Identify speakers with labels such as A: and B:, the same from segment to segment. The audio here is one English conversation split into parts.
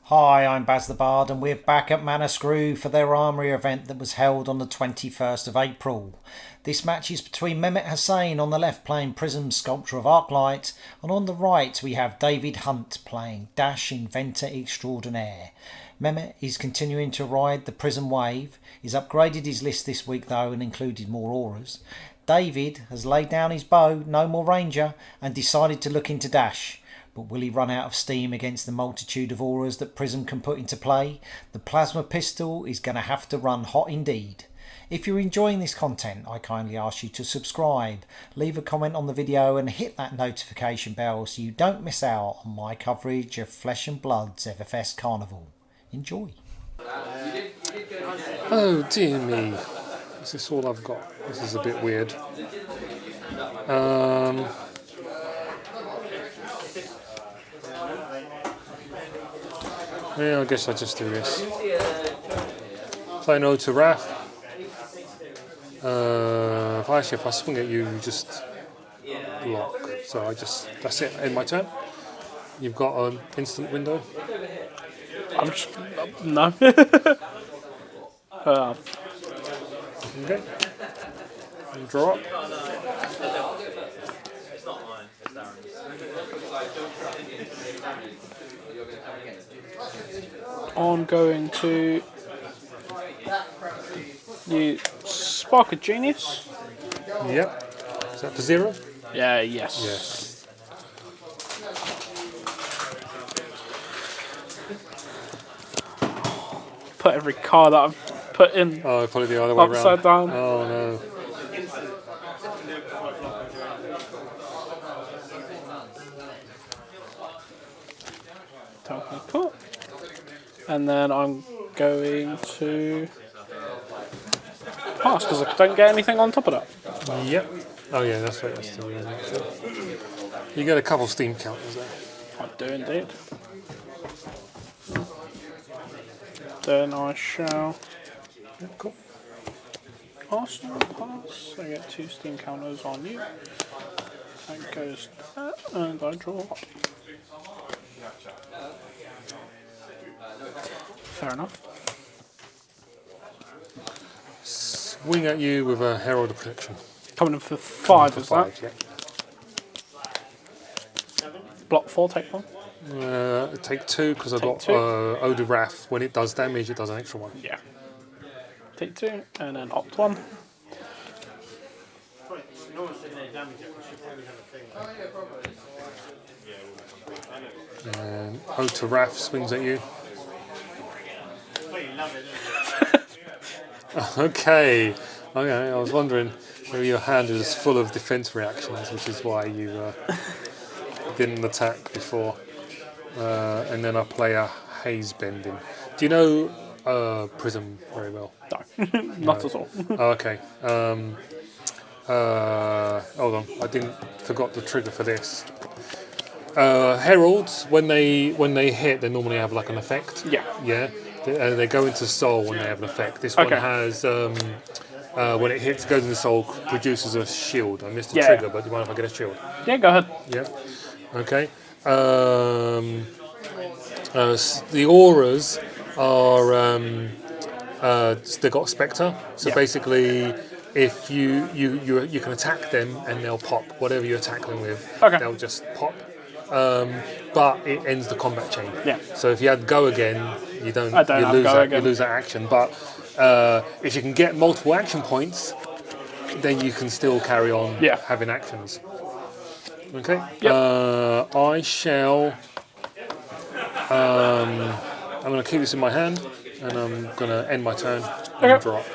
A: Hi, I'm Baz the Bard and we're back at Manascrew for their Armoury event that was held on the 21st of April. This match is between Mehmet Hussain on the left playing Prism, Sculptor of Arclight, and on the right we have David Hunt playing Dash, Inventor Extraordinaire. Mehmet is continuing to ride the Prism wave. He's upgraded his list this week though and included more auras. David has laid down his bow, no more Ranger, and decided to look into Dash. But will he run out of steam against the multitude of auras that Prism can put into play? The plasma pistol is going to have to run hot indeed. If you're enjoying this content, I kindly ask you to subscribe, leave a comment on the video and hit that notification bell so you don't miss out on my coverage of Flesh and Blood's Everfest Carnival. Enjoy.
B: Oh dear me, is this all I've got? This is a bit weird. Yeah, I guess I'll just do this. Play no to Wrath. If I swing at you, you just block. So that's it, end my turn. You've got an instant window.
C: No.
B: Okay. And draw up.
C: I'm going to use Spark of Genius.
B: Yep. Is that for 0?
C: Yeah, yes.
B: Yes.
C: Put every card that I've put in
B: Oh, probably the other way around.
C: upside down.
B: Oh no.
C: Cool. And then I'm going to pass because I don't get anything on top of that.
B: Yep. Oh yeah, that's right. That's the real answer. You get a couple steam counters there.
C: I do indeed. Then I shall
B: Yep, cool.
C: pass. I get 2 steam counters on you. That goes there, and I draw. Fair enough.
B: Swing at you with a Herald of Protection.
C: Coming in for 5, is that?
B: Yeah.
C: Block 4, take 1.
B: Take 2 because I've
C: Take
B: got
C: 2.
B: Ode of Wrath. When it does damage, it does an extra 1.
C: Yeah. Take 2, and then opt 1.
B: And Ode to Wrath swings at you. Okay. I was wondering maybe your hand is full of defense reactions, which is why you didn't attack before. And then I play a Haze Bending. Do you know Prism very well?
C: No, not at all.
B: Oh, okay. Hold on, forgot the trigger for this. Heralds, when they hit, they normally have like an effect.
C: Yeah.
B: Yeah. They go into soul when they have an effect. This one has when it hits, goes into soul, produces a shield. I missed the trigger, but do you mind if I get a shield?
C: Yeah, go ahead.
B: Yeah. Okay. The auras are they've got Spectre. So basically, if you can attack them and they'll pop whatever you attack them with.
C: Okay.
B: They'll just pop. But it ends the combat chain.
C: Yeah.
B: So if you had go again, you don't. You lose that action. But if you can get multiple action points, then you can still carry on having actions. Okay.
C: Yep.
B: I shall. I'm going to keep this in my hand, and I'm going to end my turn and drop.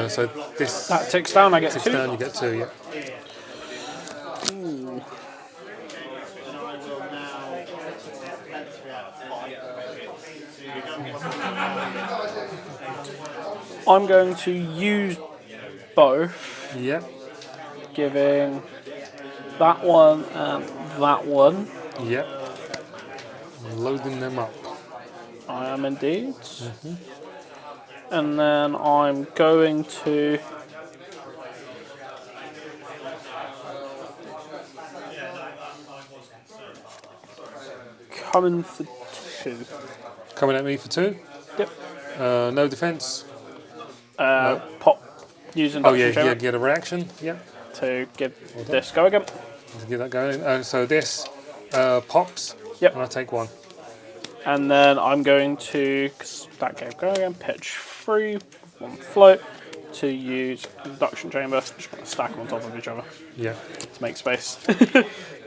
B: So this
C: That ticks down, I get 2.
B: ticks down, you get 2, yeah.
C: Ooh. I'm going to use both,
B: Yep.
C: giving that one and that one.
B: Yep. Loading them up.
C: I am indeed. And then I'm going to coming for 2.
B: Coming at me for 2.
C: Yep.
B: No defense.
C: Pop. Use
B: Oh
C: induction
B: yeah,
C: chamber
B: get a reaction. Yeah.
C: to give this go again.
B: To get that going. So this pops.
C: Yep.
B: And I take 1.
C: And then I'm going to, because that gave go again, pitch 3, 1 float, to use induction chamber. Just going to stack them on top of each other
B: Yeah.
C: to make space.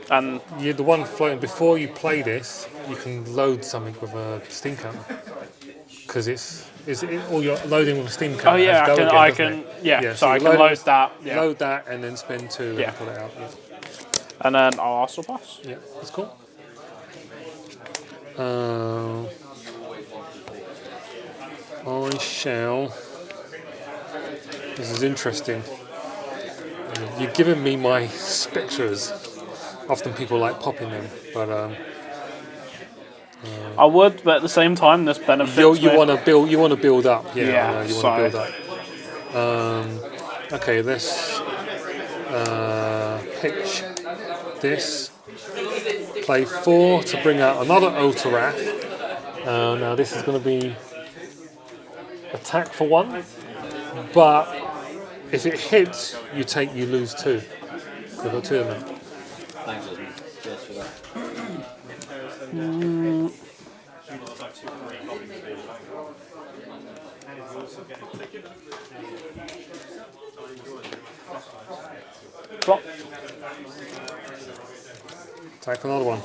C: And
B: Yeah, the one floating before you play this, you can load something with a steam counter because or you're loading with a steam counter.
C: oh yeah,
B: has go
C: I
B: again,
C: can,
B: doesn't it?
C: so I can
B: load
C: load
B: it-
C: that. Yeah.
B: Load that and then spend 2
C: Yeah.
B: and pull it out. Yeah,
C: And then I'll also pass.
B: yeah, that's cool. I shall. This is interesting. You've given me my spectres. Often people like popping them, but
C: I would, but at the same time, this benefits
B: you
C: me.
B: want to build. You want to build up. Yeah,
C: Yeah,
B: I know, you
C: so-
B: want to build up. Okay, let's pitch this. Play 4 to bring out another Otarath. Now this is going to be attack for 1, but if it hits, you lose 2. So I've got 2 of them.
D: Thanks, cheers for that.
C: Plop.
B: Attack for another 1.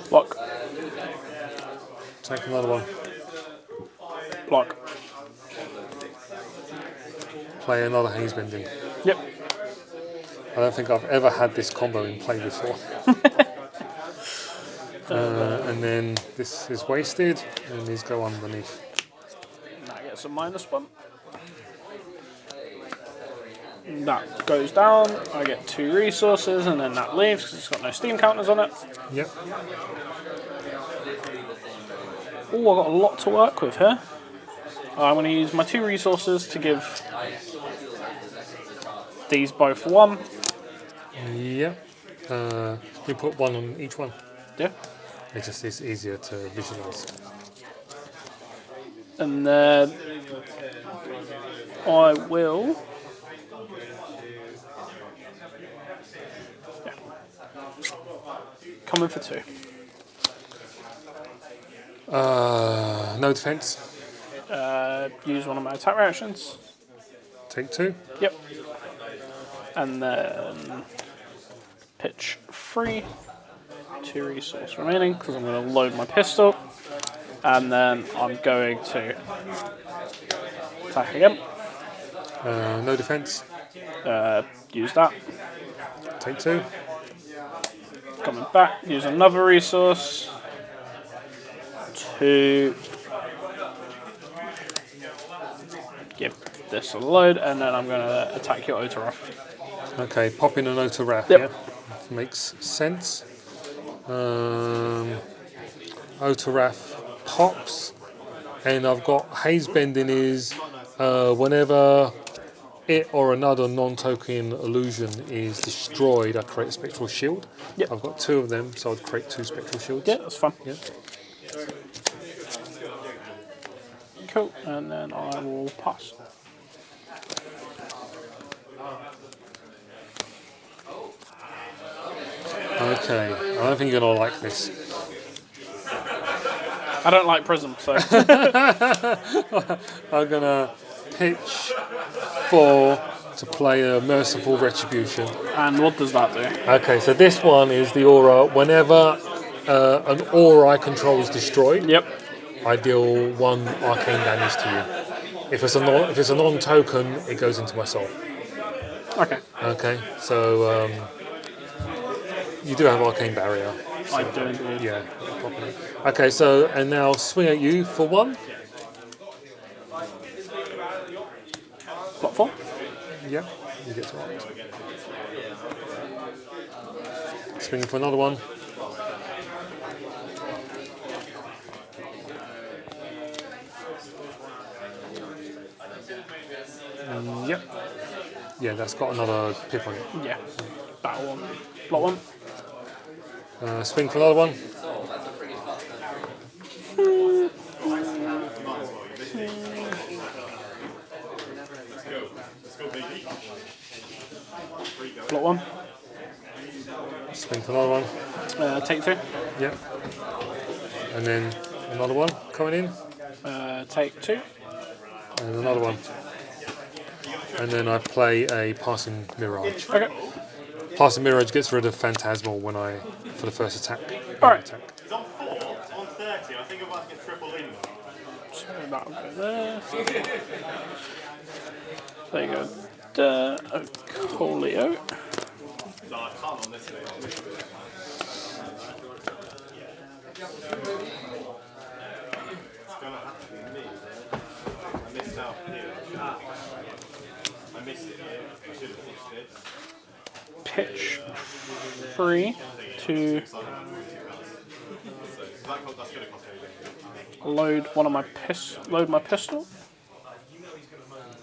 C: Block.
B: Attack for another 1.
C: Block.
B: Play another haze bending.
C: Yep.
B: I don't think I've ever had this combo in play before. And then this is wasted, and these go underneath.
C: That gets a -1. That goes down. I get 2 resources, and then that leaves because it's got no steam counters on it.
B: Yep.
C: Oh, I've got a lot to work with here. I'm going to use my 2 resources to give these both 1.
B: Yep. We put 1 on each one.
C: Yeah.
B: It just is easier to visualize.
C: And then I will. Yeah. Come in for 2.
B: No defense.
C: Use one of my attack reactions.
B: Take 2.
C: Yep. And then pitch 3. 2 resource remaining because I'm going to load my pistol. And then I'm going to attack again.
B: No defense.
C: Use that.
B: Take 2.
C: Coming back, use another resource to give this a load, and then I'm going to attack your Otarath.
B: Okay, pop in an Otarath.
C: Yep.
B: Yeah, makes sense. Otarath pops, and I've got haze bending is whenever it or another non-token illusion is destroyed, I create a spectral shield.
C: Yep.
B: I've got 2 of them, so I'd create 2 spectral shields.
C: Yeah, that's fun.
B: Yeah.
C: Cool, and then I will pass.
B: Okay, I don't think you're gonna like this.
C: I don't like Prism, so
B: I'm gonna pitch 4 to play a merciful retribution.
C: and what does that do?
B: Okay, so this one is the aura. Whenever an aura I control is destroyed,
C: Yep.
B: I deal 1 arcane damage to you. If it's a non-token, it goes into my soul.
C: Okay.
B: Okay, so you do have arcane barrier.
C: I do indeed.
B: Yeah. Properly. Okay, so and now swing at you for 1.
C: What for?
B: Yep. You get to act. Swing for another 1. Yep. Yeah, that's got another pip on it.
C: Yeah. Battle one. Block one.
B: Swing for another one.
C: Block one.
B: Swing for another one.
C: Take 2.
B: Yep. And then another one coming in.
C: Take 2.
B: And another one. And then I play a Passing Mirage.
C: Okay.
B: Passing Mirage gets rid of Phantasmal when for the first attack.
C: Alright.
B: Attack.
E: It's on 4, it's on 30. I think I'm about to get triple in.
C: So that'll go there. There you go. There. Coolio.
E: No, I can't on this thing. It's gonna have to be me. I missed out here. I missed it here. I should have pitched it.
C: Pitch 3 to
E: So that's gonna cost me.
C: load load my pistol,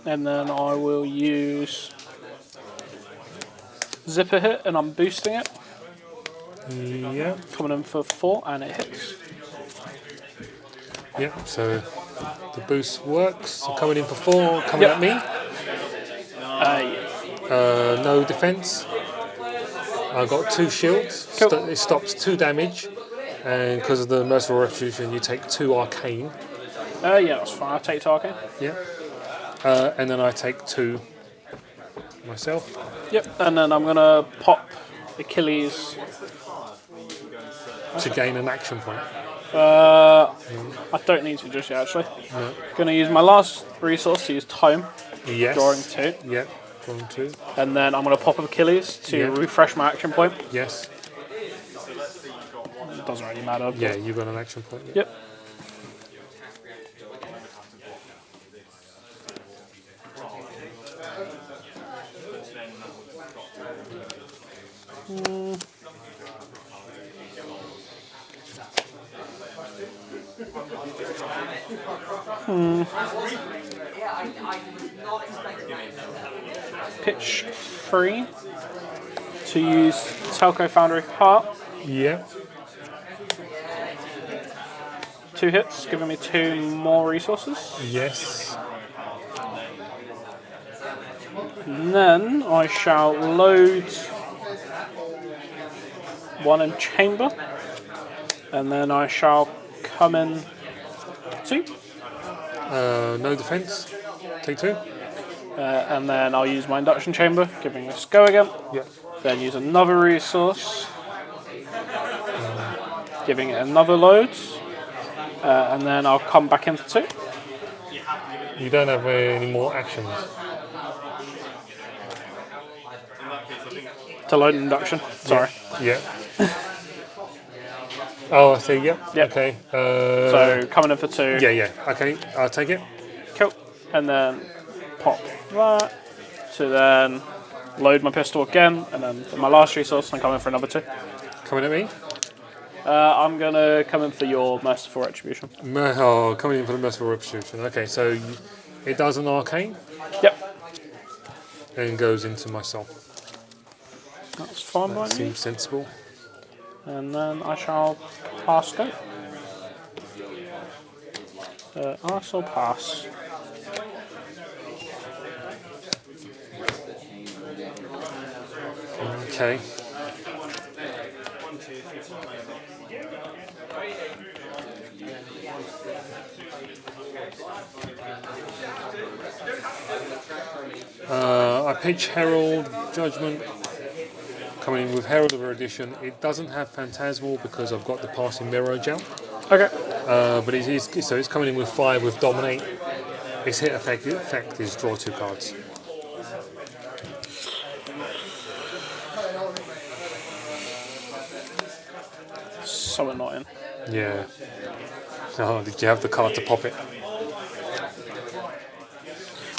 C: and then I will use zipper hit, and I'm boosting it.
B: Yeah.
C: Coming in for 4, and it hits.
B: Yep. So the boost works. So coming in for 4, coming at me.
C: Yeah.
B: No defense. I've got 2 shields.
C: Cool.
B: It stops 2 damage, and because of the Merciful Retribution, you take 2 arcane.
C: Yeah, that's fine. I'll take target.
B: Yeah. And then I take 2 myself.
C: Yep, and then I'm gonna pop Achilles.
B: To gain an action point.
C: I don't need to just yet, actually.
B: No.
C: Gonna use my last resource to use time,
B: Yes.
C: drawing 2,
B: Yeah. Drawing 2.
C: and then I'm gonna pop Achilles to
B: Yeah.
C: refresh my action point.
B: Yes.
C: It doesn't really matter.
B: Yeah, you got an action point. Yeah.
C: Yep. Pitch 3 to use Telco Foundry Heart.
B: Yeah.
C: 2 hits, giving me 2 more resources.
B: Yes.
C: And then I shall load 1 in chamber, and then I shall come in 2,
B: No defense. Take 2.
C: and then I'll use my induction chamber, giving this go again.
B: Yeah.
C: Then use another resource, giving it another load, and then I'll come back in for 2.
B: You don't have any more actions.
C: To load an induction. Sorry.
B: Yeah. Oh, I see. Yep.
C: Yep.
B: Okay.
C: So coming in for 2.
B: Yeah. Yeah. Okay. I'll take it.
C: Cool. And then pop that to then load my pistol again, and then my last resource, I'm coming for another 2.
B: Coming at me.
C: I'm gonna come in for your Merciful Retribution.
B: Oh, coming in for the Merciful Retribution. Okay, so it does an arcane
C: Yep.
B: and goes into my soul.
C: That's fine by
B: That
C: me.
B: seems sensible.
C: And then I shall pass go. I shall pass.
B: Okay. I pitch Herald Judgment. Coming in with Herald of Erudition. It doesn't have Phantasmal because I've got the Passing Mirage out.
C: Okay.
B: But it's coming in with 5 with Dominate. Its hit effect is draw 2 cards.
C: So annoying.
B: Yeah. Oh, did you have the card to pop it?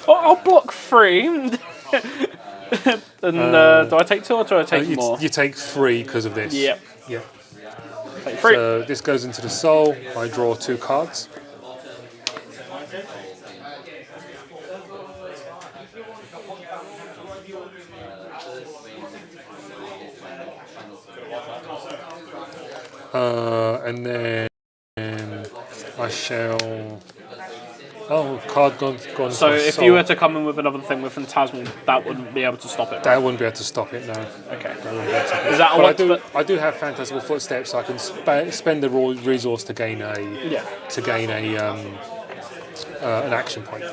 C: Oh, I'll block 3. And do I take 2 or do I take more?
B: You take 3 because of this.
C: Yep.
B: Yeah.
C: Take 3.
B: So this goes into the soul. I draw 2 cards. And then I shall. Oh, card gone.
C: So
B: to
C: if
B: soul.
C: you were to come in with another thing with Phantasmal, that wouldn't be able to stop it.
B: That wouldn't be able to stop it, no.
C: Okay.
B: That wouldn't be able to.
C: Is that a
B: But
C: once?
B: I do have Phantasmal Footsteps, so I can spend the raw resource to gain a
C: Yeah.
B: an action point.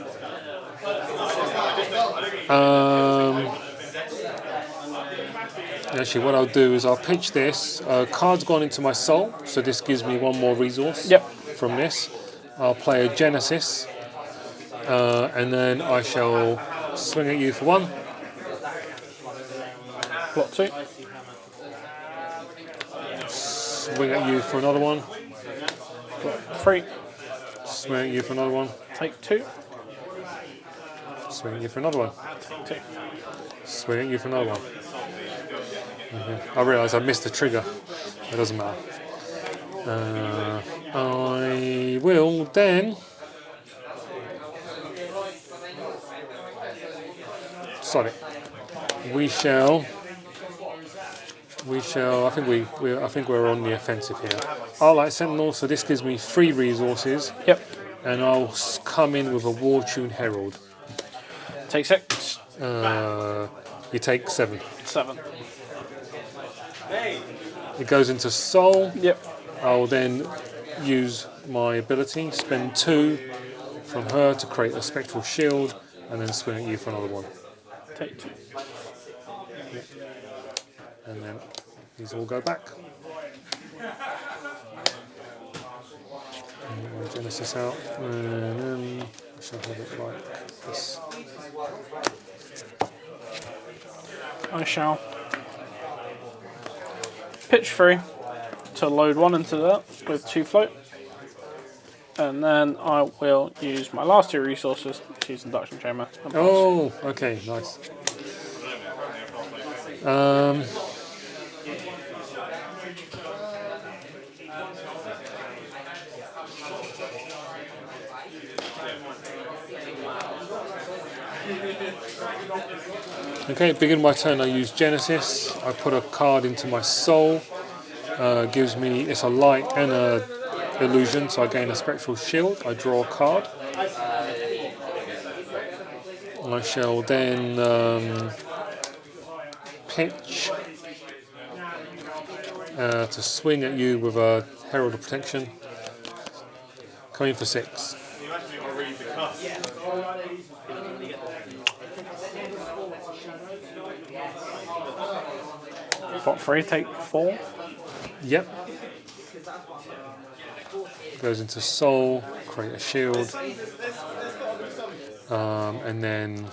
B: Actually, what I'll do is I'll pitch this. Card's gone into my soul, so this gives me one more resource.
C: Yep.
B: From this. I'll play a Genesis, and then I shall swing at you for 1.
C: Block 2.
B: Swing at you for another 1.
C: Block 3.
B: Swing at you for another 1.
C: Take 2.
B: Swing at you for another 1.
C: Take 2.
B: Swing at you for another 1. I realise I missed the trigger. It doesn't matter. I will then. Sorry. We shall. I think we're on the offensive here. I like Sentinel, so this gives me 3 resources.
C: Yep.
B: And I'll come in with a War Tune Herald.
C: Take 6.
B: You take 7.
C: 7.
B: It goes into Soul.
C: Yep.
B: I'll then use my ability, spend 2 from her to create a Spectral Shield, and then swing at you for another 1.
C: Take 2.
B: And then these all go back. And Genesis out, and then I shall have it like this.
C: I shall pitch 3 to load 1 into that with 2 float. And then I will use my last 2 resources to use Induction Chamber.
B: Oh, okay, nice. Okay, begin my turn. I use Genesis. I put a card into my soul. Gives me, it's a light and a illusion, so I gain a Spectral Shield. I draw a card. I shall then pitch to swing at you with a Herald of Protection. Coming for 6.
C: Block 3, take 4.
B: Yep. Goes into Soul, create a shield, and then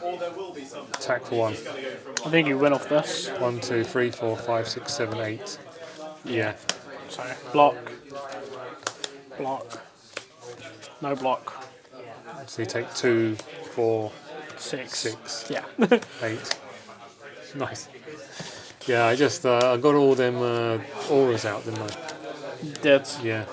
B: attack for 1.
C: I think you win off this.
B: 1, 2, 3, 4, 5, 6, 7, 8. Yeah.
C: So block, block, no block.
B: So you take 2, 4,
C: 6.
B: 6,
C: Yeah.
B: 8. Nice. Yeah, I just I got all them auras out, didn't I?
C: Dead.
B: Yeah.